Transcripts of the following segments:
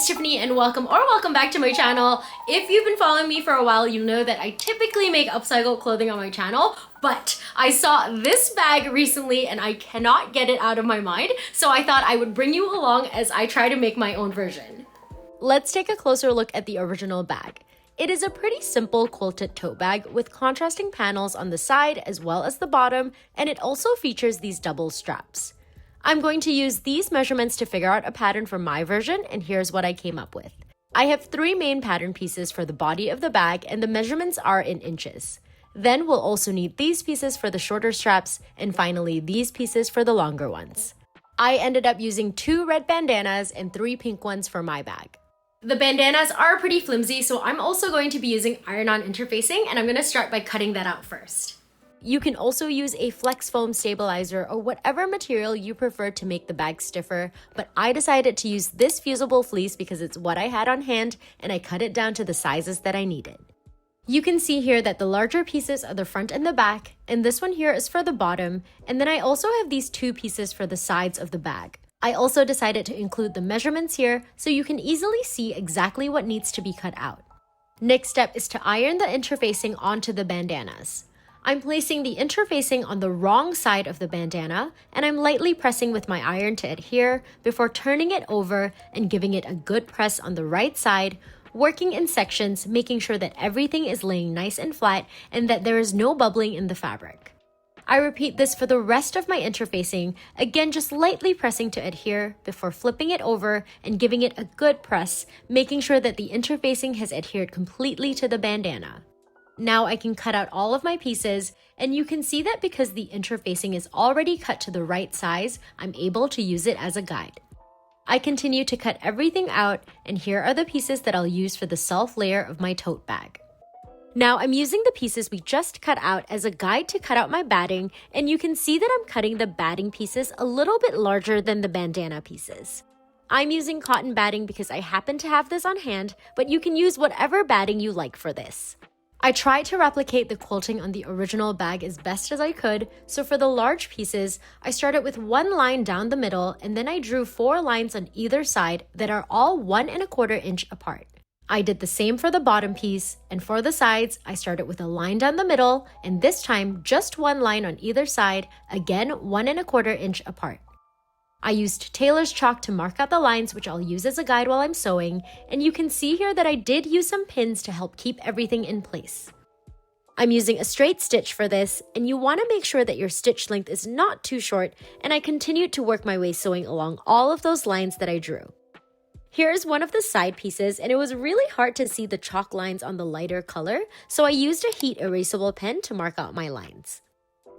Tiffany and welcome back to my channel. If you've been following me for a while, you know that I typically make upcycle clothing on my channel, but I saw this bag recently and I cannot get it out of my mind, so I thought I would bring you along as I try to make my own version. Let's take a closer look at the original bag. It is a pretty simple quilted tote bag with contrasting panels on the side as well as the bottom, and it also features these double straps. I'm going to use these measurements to figure out a pattern for my version, and here's what I came up with. I have 3 main pattern pieces for the body of the bag, and the measurements are in inches. Then we'll also need these pieces for the shorter straps, and finally these pieces for the longer ones. I ended up using 2 red bandanas and 3 pink ones for my bag. The bandanas are pretty flimsy, so I'm also going to be using iron-on interfacing, and I'm going to start by cutting that out first. You can also use a flex foam stabilizer or whatever material you prefer to make the bag stiffer, but I decided to use this fusible fleece because it's what I had on hand and I cut it down to the sizes that I needed. You can see here that the larger pieces are the front and the back, and this one here is for the bottom, and then I also have these 2 pieces for the sides of the bag. I also decided to include the measurements here so you can easily see exactly what needs to be cut out. Next step is to iron the interfacing onto the bandanas. I'm placing the interfacing on the wrong side of the bandana, and I'm lightly pressing with my iron to adhere before turning it over and giving it a good press on the right side, working in sections, making sure that everything is laying nice and flat and that there is no bubbling in the fabric. I repeat this for the rest of my interfacing, again just lightly pressing to adhere before flipping it over and giving it a good press, making sure that the interfacing has adhered completely to the bandana. Now I can cut out all of my pieces, and you can see that because the interfacing is already cut to the right size, I'm able to use it as a guide. I continue to cut everything out, and here are the pieces that I'll use for the self layer of my tote bag. Now I'm using the pieces we just cut out as a guide to cut out my batting, and you can see that I'm cutting the batting pieces a little bit larger than the bandana pieces. I'm using cotton batting because I happen to have this on hand, but you can use whatever batting you like for this. I tried to replicate the quilting on the original bag as best as I could, so for the large pieces, I started with 1 line down the middle and then I drew 4 lines on either side that are all 1 1/4 inch apart. I did the same for the bottom piece, and for the sides, I started with a line down the middle and this time just 1 line on either side, again 1 1/4 inch apart. I used tailor's chalk to mark out the lines, which I'll use as a guide while I'm sewing, and you can see here that I did use some pins to help keep everything in place. I'm using a straight stitch for this, and you want to make sure that your stitch length is not too short, and I continued to work my way sewing along all of those lines that I drew. Here's one of the side pieces, and it was really hard to see the chalk lines on the lighter color, so I used a heat erasable pen to mark out my lines.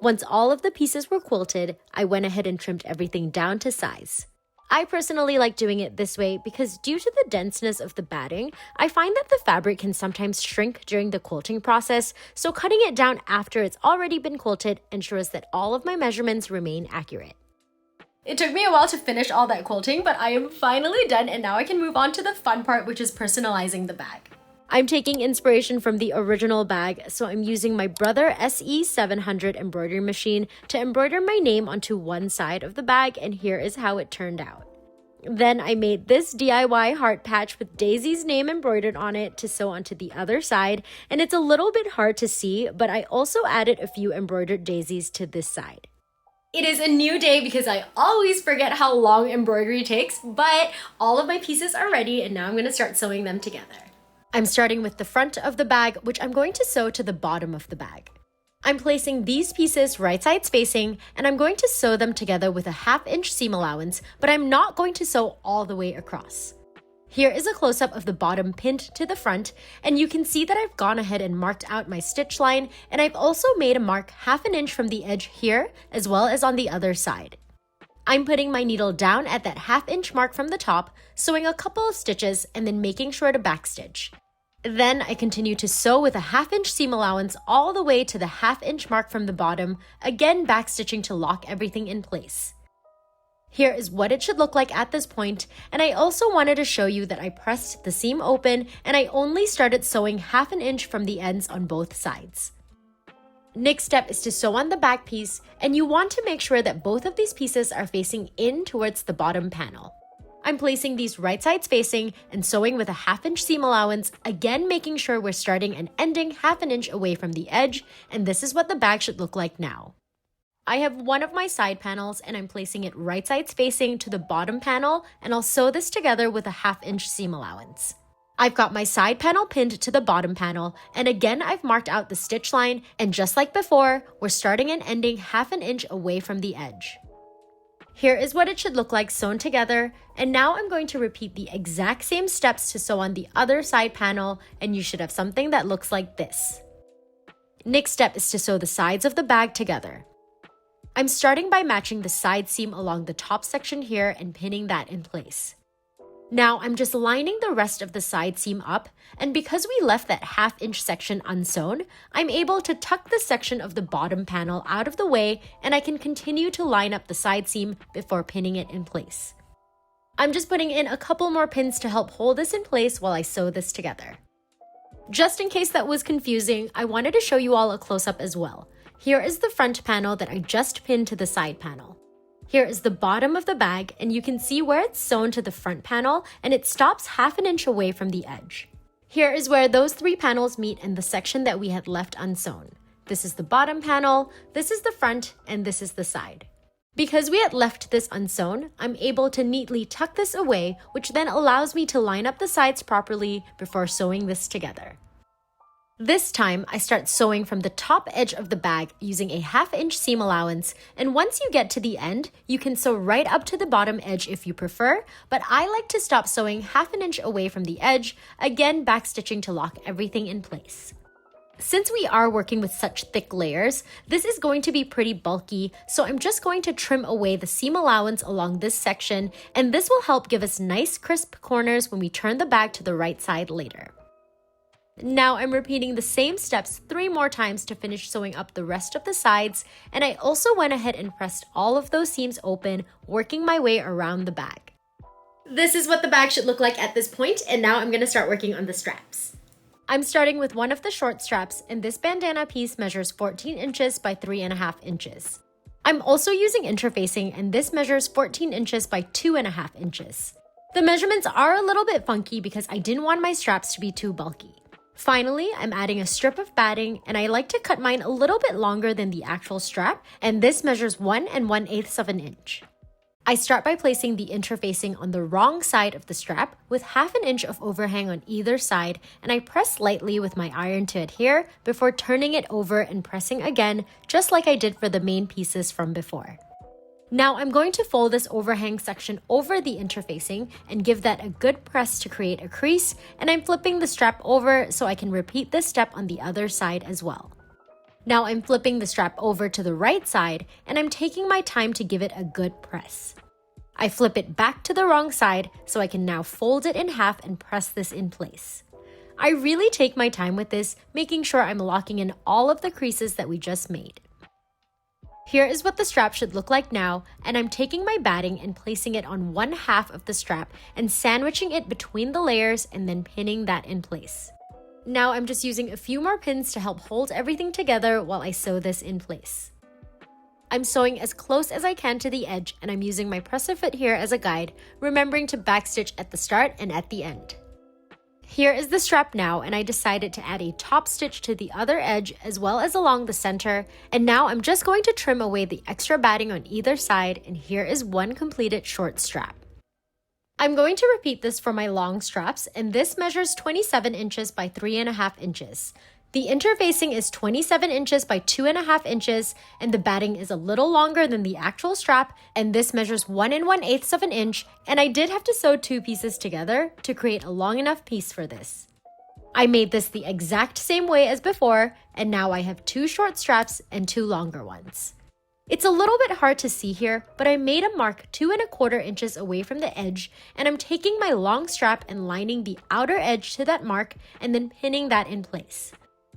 Once all of the pieces were quilted, I went ahead and trimmed everything down to size. I personally like doing it this way because due to the denseness of the batting, I find that the fabric can sometimes shrink during the quilting process, so cutting it down after it's already been quilted ensures that all of my measurements remain accurate. It took me a while to finish all that quilting, but I am finally done and now I can move on to the fun part, which is personalizing the bag. I'm taking inspiration from the original bag, so I'm using my Brother SE700 embroidery machine to embroider my name onto one side of the bag, and here is how it turned out. Then I made this DIY heart patch with Daisy's name embroidered on it to sew onto the other side, and it's a little bit hard to see, but I also added a few embroidered daisies to this side. It is a new day because I always forget how long embroidery takes, but all of my pieces are ready and now I'm going to start sewing them together. I'm starting with the front of the bag, which I'm going to sew to the bottom of the bag. I'm placing these pieces right side spacing, and I'm going to sew them together with a 1/2 inch seam allowance, but I'm not going to sew all the way across. Here is a close-up of the bottom pinned to the front, and you can see that I've gone ahead and marked out my stitch line, and I've also made a mark 1/2 inch from the edge here, as well as on the other side. I'm putting my needle down at that 1/2 inch mark from the top, sewing a couple of stitches, and then making sure to backstitch. Then I continue to sew with a 1/2 inch seam allowance all the way to the 1/2 inch mark from the bottom, again backstitching to lock everything in place. Here is what it should look like at this point, and I also wanted to show you that I pressed the seam open and I only started sewing 1/2 inch from the ends on both sides. Next step is to sew on the back piece, and you want to make sure that both of these pieces are facing in towards the bottom panel. I'm placing these right sides facing and sewing with a 1/2 inch seam allowance, again making sure we're starting and ending 1/2 inch away from the edge, and this is what the bag should look like now. I have one of my side panels and I'm placing it right sides facing to the bottom panel, and I'll sew this together with a 1/2 inch seam allowance. I've got my side panel pinned to the bottom panel, and again I've marked out the stitch line, and just like before, we're starting and ending 1/2 inch away from the edge. Here is what it should look like sewn together, and now I'm going to repeat the exact same steps to sew on the other side panel, and you should have something that looks like this. Next step is to sew the sides of the bag together. I'm starting by matching the side seam along the top section here and pinning that in place. Now I'm just lining the rest of the side seam up, and because we left that 1/2 inch section unsewn, I'm able to tuck the section of the bottom panel out of the way, and I can continue to line up the side seam before pinning it in place. I'm just putting in a couple more pins to help hold this in place while I sew this together. Just in case that was confusing, I wanted to show you all a close-up as well. Here is the front panel that I just pinned to the side panel. Here is the bottom of the bag, and you can see where it's sewn to the front panel, and it stops 1/2 inch away from the edge. Here is where those 3 panels meet in the section that we had left unsewn. This is the bottom panel, this is the front, and this is the side. Because we had left this unsewn, I'm able to neatly tuck this away, which then allows me to line up the sides properly before sewing this together. This time, I start sewing from the top edge of the bag using a 1/2 inch seam allowance, and once you get to the end, you can sew right up to the bottom edge if you prefer, but I like to stop sewing 1/2 inch away from the edge, again backstitching to lock everything in place. Since we are working with such thick layers, this is going to be pretty bulky, so I'm just going to trim away the seam allowance along this section, and this will help give us nice crisp corners when we turn the bag to the right side later. Now I'm repeating the same steps 3 more times to finish sewing up the rest of the sides, and I also went ahead and pressed all of those seams open, working my way around the bag. This is what the bag should look like at this point, and now I'm going to start working on the straps. I'm starting with one of the short straps, and this bandana piece measures 14 inches by 3.5 inches. I'm also using interfacing, and this measures 14 inches by 2.5 inches. The measurements are a little bit funky because I didn't want my straps to be too bulky. Finally, I'm adding a strip of batting, and I like to cut mine a little bit longer than the actual strap, and this measures 1 1/8 inch. I start by placing the interfacing on the wrong side of the strap with 1/2 inch of overhang on either side, and I press lightly with my iron to adhere before turning it over and pressing again, just like I did for the main pieces from before. Now I'm going to fold this overhang section over the interfacing and give that a good press to create a crease, and I'm flipping the strap over so I can repeat this step on the other side as well. Now I'm flipping the strap over to the right side, and I'm taking my time to give it a good press. I flip it back to the wrong side so I can now fold it in half and press this in place. I really take my time with this, making sure I'm locking in all of the creases that we just made. Here is what the strap should look like now, and I'm taking my batting and placing it on 1/2 of the strap and sandwiching it between the layers and then pinning that in place. Now I'm just using a few more pins to help hold everything together while I sew this in place. I'm sewing as close as I can to the edge, and I'm using my presser foot here as a guide, remembering to backstitch at the start and at the end. Here is the strap now, and I decided to add a top stitch to the other edge as well as along the center, and now I'm just going to trim away the extra batting on either side, and here is one completed short strap. I'm going to repeat this for my long straps, and this measures 27 inches by 3.5 inches. The interfacing is 27 inches by 2.5 inches, and the batting is a little longer than the actual strap, and this measures 1 1/8 inch, and I did have to sew 2 pieces together to create a long enough piece for this. I made this the exact same way as before, and now I have 2 short straps and 2 longer ones. It's a little bit hard to see here, but I made a mark 2.25 inches away from the edge, and I'm taking my long strap and lining the outer edge to that mark and then pinning that in place.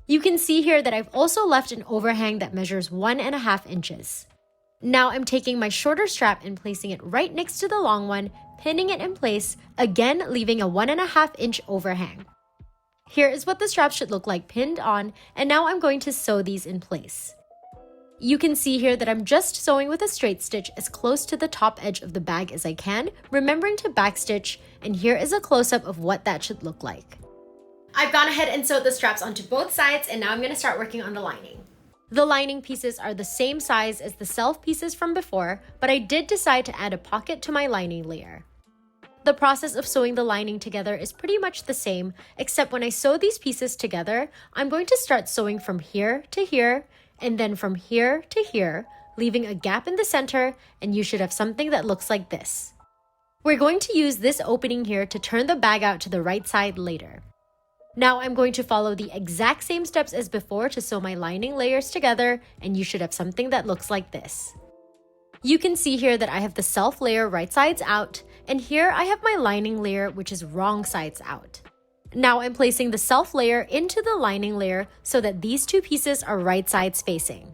You can see here that I've also left an overhang that measures 1.5 inches. Now I'm taking my shorter strap and placing it right next to the long one, pinning it in place, again leaving a 1.5 inch overhang. Here is what the strap should look like pinned on, and now I'm going to sew these in place. You can see here that I'm just sewing with a straight stitch as close to the top edge of the bag as I can, remembering to backstitch, and here is a close-up of what that should look like. I've gone ahead and sewed the straps onto both sides, and now I'm going to start working on the lining. The lining pieces are the same size as the self pieces from before, but I did decide to add a pocket to my lining layer. The process of sewing the lining together is pretty much the same, except when I sew these pieces together, I'm going to start sewing from here to here, and then from here to here, leaving a gap in the center, and you should have something that looks like this. We're going to use this opening here to turn the bag out to the right side later. Now I'm going to follow the exact same steps as before to sew my lining layers together, and you should have something that looks like this. You can see here that I have the self layer right sides out, and here I have my lining layer which is wrong sides out. Now I'm placing the self layer into the lining layer so that these two pieces are right sides facing.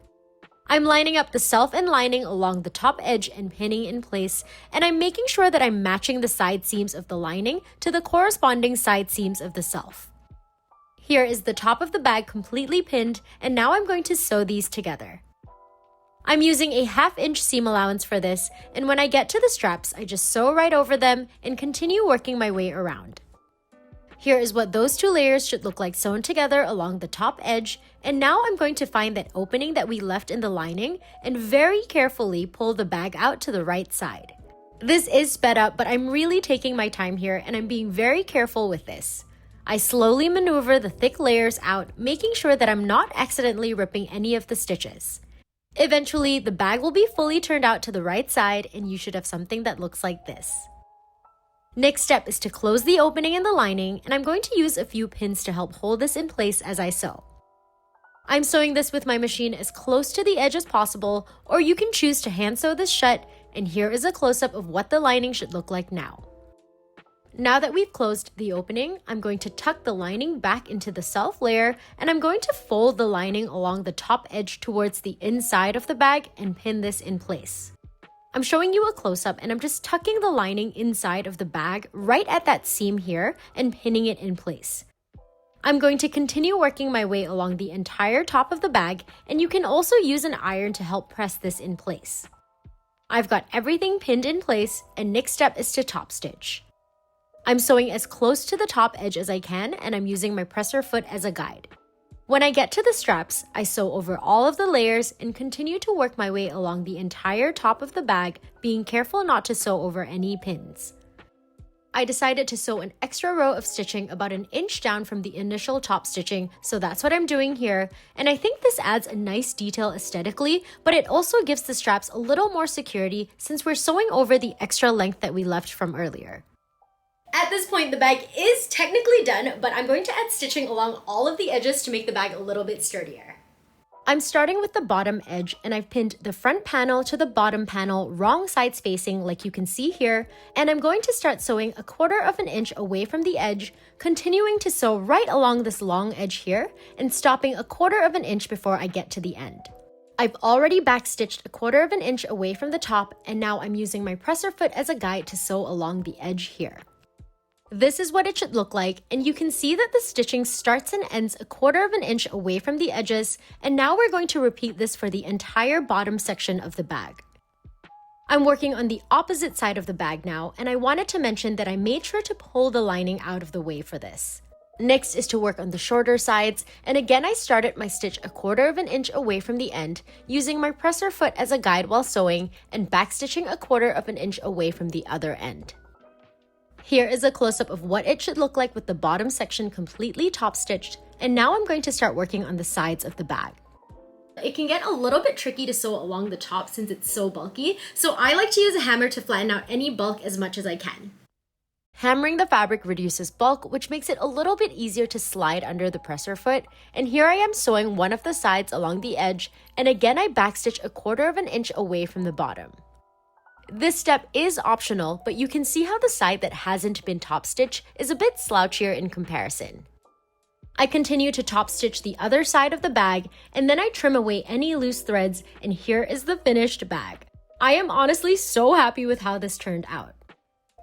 I'm lining up the self and lining along the top edge and pinning in place, and I'm making sure that I'm matching the side seams of the lining to the corresponding side seams of the self. Here is the top of the bag completely pinned, and now I'm going to sew these together. I'm using a 1/2 inch seam allowance for this, and when I get to the straps, I just sew right over them and continue working my way around. Here is what those two layers should look like sewn together along the top edge, and now I'm going to find that opening that we left in the lining and very carefully pull the bag out to the right side. This is sped up, but I'm really taking my time here and I'm being very careful with this. I slowly maneuver the thick layers out, making sure that I'm not accidentally ripping any of the stitches. Eventually, the bag will be fully turned out to the right side and you should have something that looks like this. Next step is to close the opening in the lining, and I'm going to use a few pins to help hold this in place as I sew. I'm sewing this with my machine as close to the edge as possible, or you can choose to hand sew this shut, and here is a close-up of what the lining should look like now. Now that we've closed the opening, I'm going to tuck the lining back into the self layer, and I'm going to fold the lining along the top edge towards the inside of the bag and pin this in place. I'm showing you a close-up and I'm just tucking the lining inside of the bag right at that seam here and pinning it in place. I'm going to continue working my way along the entire top of the bag, and you can also use an iron to help press this in place. I've got everything pinned in place, and next step is to top stitch. I'm sewing as close to the top edge as I can, and I'm using my presser foot as a guide. When I get to the straps, I sew over all of the layers and continue to work my way along the entire top of the bag, being careful not to sew over any pins. I decided to sew an extra row of stitching about 1 inch down from the initial top stitching, so that's what I'm doing here, and I think this adds a nice detail aesthetically, but it also gives the straps a little more security since we're sewing over the extra length that we left from earlier. At this point, the bag is technically done, but I'm going to add stitching along all of the edges to make the bag a little bit sturdier. I'm starting with the bottom edge, and I've pinned the front panel to the bottom panel wrong sides facing like you can see here, and I'm going to start sewing 1/4 inch away from the edge, continuing to sew right along this long edge here and stopping 1/4 inch before I get to the end. I've already backstitched 1/4 inch away from the top, and now I'm using my presser foot as a guide to sew along the edge here. This is what it should look like, and you can see that the stitching starts and ends 1/4 inch away from the edges, and now we're going to repeat this for the entire bottom section of the bag. I'm working on the opposite side of the bag now, and I wanted to mention that I made sure to pull the lining out of the way for this. Next is to work on the shorter sides, and again I started my stitch 1/4 inch away from the end, using my presser foot as a guide while sewing, and backstitching 1/4 inch away from the other end. Here is a close-up of what it should look like with the bottom section completely top stitched, and now I'm going to start working on the sides of the bag. It can get a little bit tricky to sew along the top since it's so bulky, so I like to use a hammer to flatten out any bulk as much as I can. Hammering the fabric reduces bulk, which makes it a little bit easier to slide under the presser foot, and here I am sewing one of the sides along the edge, and again I backstitch 1/4 inch away from the bottom. This step is optional, but you can see how the side that hasn't been top stitched is a bit slouchier in comparison. I continue to top stitch the other side of the bag, and then I trim away any loose threads, and here is the finished bag. I am honestly so happy with how this turned out.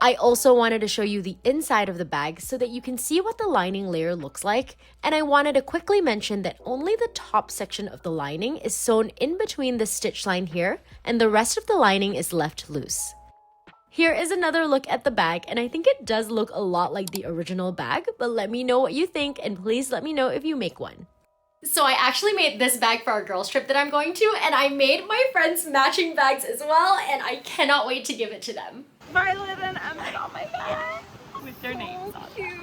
I also wanted to show you the inside of the bag so that you can see what the lining layer looks like, and I wanted to quickly mention that only the top section of the lining is sewn in between the stitch line here, and the rest of the lining is left loose. Here is another look at the bag, and I think it does look a lot like the original bag, but let me know what you think, and please let me know if you make one. So I actually made this bag for our girls trip that I'm going to, and I made my friends matching bags as well, and I cannot wait to give it to them. Violet and Emmett on my bag with their names on it.